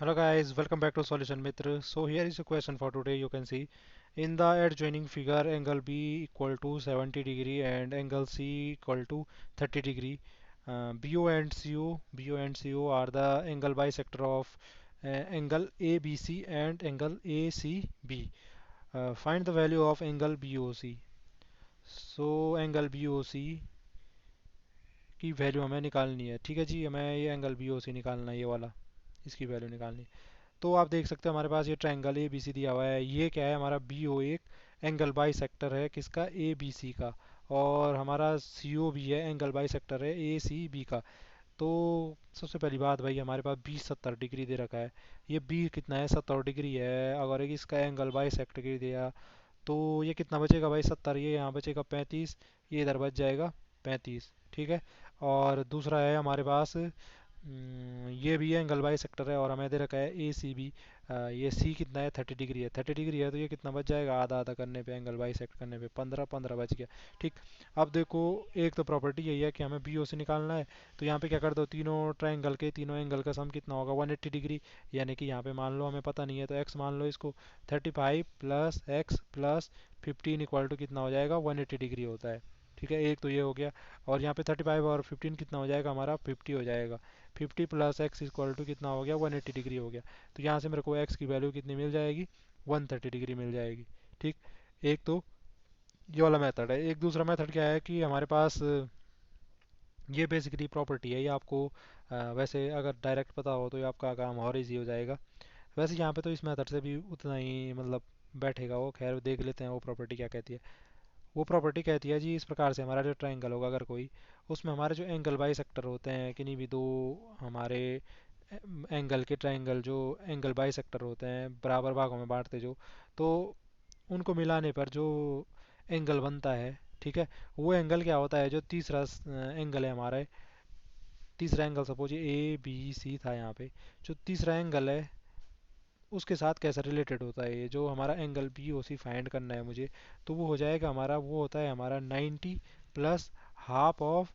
Hello guys, welcome back to Solution Mitra. So here is a question for today. You can see in the adjoining figure angle B equal to 70 degree and angle C equal to 30 degree. BO and CO are the angle bisector of angle ABC and angle ACB. Find the value of angle BOC. So angle BOC की value हमें निकालनी है। ठीक है जी, हमें ये angle BOC निकालना है, ये वाला इसकी वैल्यू निकालनी है। तो आप देख सकते हो हमारे पास ये ट्रायंगल ए बी सी दिया हुआ है। ये क्या है, हमारा बी ओ एक एंगल बाई सेक्टर है किसका, ए बी सी का। और हमारा सी ओ भी है, एंगल बाई सेक्टर है ए सी बी का। तो सबसे पहली बात भाई, हमारे पास बी 70 डिग्री दे रखा है। ये बी कितना है, 70 डिग्री है। अगर एक इसका एंगल बाई सेक्टर डिग्री दिया तो ये कितना बचेगा भाई, 70। ये यहाँ बचेगा 35, ये इधर बच जाएगा 35। ठीक है। और दूसरा है हमारे पास ये भी एंगल बाई सेक्टर है और हमें दे रखा है ए सी बी। ये सी कितना है, 30 डिग्री है। 30 डिग्री है तो ये कितना बच जाएगा, आधा आधा करने पे, एंगल बाई सेक्ट करने पे 15 15 बच गया। ठीक। अब देखो, एक तो प्रॉपर्टी यही है कि हमें बी ओ से निकालना है। तो यहाँ पे क्या कर दो, तीनों ट्राइंगल के तीनों एंगल का सम कितना होगा, 180 डिग्री। यानी कि यहाँ पे मान लो हमें पता नहीं है तो एक्स मान लो इसको। 35 plus X plus 15 equal to कितना हो जाएगा, 180 डिग्री होता है। ठीक है, एक तो ये हो गया। और यहाँ पे 35 और 15 कितना हो जाएगा, हमारा 50 हो जाएगा। 50 प्लस एक्स इक्वल टू कितना हो गया, 180 डिग्री हो गया। तो यहाँ से मेरे को एक्स की वैल्यू कितनी मिल जाएगी, 130 डिग्री मिल जाएगी। ठीक। एक तो ये वाला मेथड है। एक दूसरा मेथड क्या है कि हमारे पास ये बेसिकली प्रॉपर्टी है, ये आपको वैसे अगर डायरेक्ट पता हो तो ये आपका काम और इजी हो जाएगा। वैसे यहाँ पे तो इस मेथड से भी उतना ही मतलब बैठेगा वो। खैर देख लेते हैं वो प्रॉपर्टी क्या कहती है। वो प्रॉपर्टी कहती है जी इस प्रकार से, हमारा जो ट्रायंगल होगा अगर कोई, उसमें हमारे जो एंगल बाई सेक्टर होते हैं किन्हीं भी दो हमारे एंगल के, ट्रायंगल जो एंगल बाई सेक्टर होते हैं बराबर भागों में बांटते जो, तो उनको मिलाने पर जो एंगल बनता है, ठीक है, वो एंगल क्या होता है, जो तीसरा एंगल है हमारा, तीसरा एंगल सपोज ये ए बी सी था यहाँ पे, जो तीसरा एंगल है उसके साथ कैसा रिलेटेड होता है, ये जो हमारा एंगल बी ओ सी फाइंड करना है मुझे। तो वो हो जाएगा हमारा, वो होता है हमारा 90 plus half of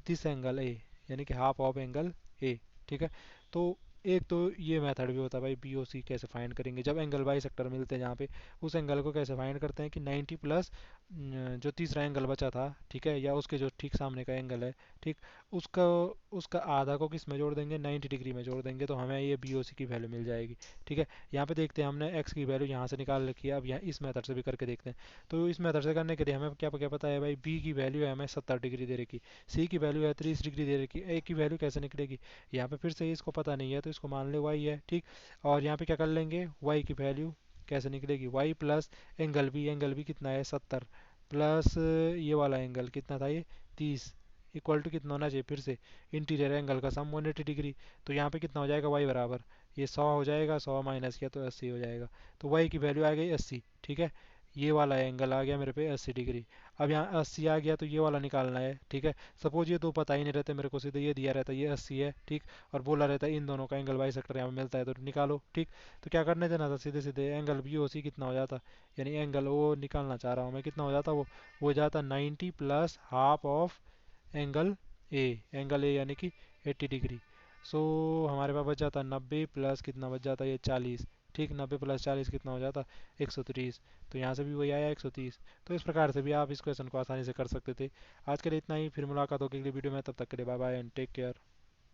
this angle A, यानी कि हाफ ऑफ एंगल ए। ठीक है। तो एक तो ये मेथड भी होता है भाई, बी ओ सी कैसे फाइंड करेंगे जब एंगल बाई सेक्टर मिलते हैं जहाँ पे, उस एंगल को कैसे फाइंड करते हैं कि 90 प्लस जो तीसरा एंगल बचा था, ठीक है, या उसके जो ठीक सामने का एंगल है, ठीक, उसका उसका आधा को किस में जोड़ देंगे, 90 डिग्री में जोड़ देंगे, तो हमें ये बी ओ सी की वैल्यू मिल जाएगी। ठीक है। यहाँ पे देखते हैं, हमने x की वैल्यू यहाँ से निकाल रखी है। अब यहाँ इस मेथड से भी करके देखते हैं। तो इस मेथड से करने के लिए हमें क्या क्या पता है भाई, b की वैल्यू है हमें 70 डिग्री दे रखी, c की वैल्यू है 30 डिग्री दे रखी, a की वैल्यू कैसे निकलेगी, यहाँ पे फिर से इसको पता नहीं है तो इसको मान ले y है। ठीक। और यहाँ पे क्या कर लेंगे, y की वैल्यू कैसे निकलेगी, y प्लस एंगल बी कितना है, 70 प्लस ये वाला एंगल कितना था, ये 30, इक्वल टू कितना होना चाहिए, फिर से इंटीरियर एंगल का सम 180 डिग्री। तो यहाँ पे कितना हो जाएगा y बराबर, ये 100 हो जाएगा, 100 माइनस किया तो 80 हो जाएगा। तो y की वैल्यू आ गई 80। ठीक है। ये वाला एंगल आ गया मेरे पे 80 डिग्री। अब यहाँ 80 आ गया तो ये वाला निकालना है। ठीक है। सपोज ये दो पता ही नहीं रहते मेरे को, सीधे ये दिया रहता है ये 80 है, ठीक, और बोला रहता है इन दोनों का एंगल बाई सेक्टर यहाँ पे मिलता है तो निकालो। ठीक। तो क्या करने देना था, सीधे सीधे एंगल बी ओ सी कितना हो जाता, यानी एंगल ओ निकालना चाह रहा हूँ मैं, कितना हो जाता वो हो जाता 90 plus half of angle A, angle A यानी कि 80 डिग्री। सो हमारे पास बच जाता 90 प्लस कितना बच जाता, ये 40। ठीक, 90 प्लस 40 कितना हो जाता, 130। तो यहाँ से भी वही आया 130। तो इस प्रकार से भी आप इस क्वेश्चन को आसानी से कर सकते थे। आज के लिए इतना ही, फिर मुलाकात होगी अगली वीडियो में, तब तक के लिए bye bye and take care.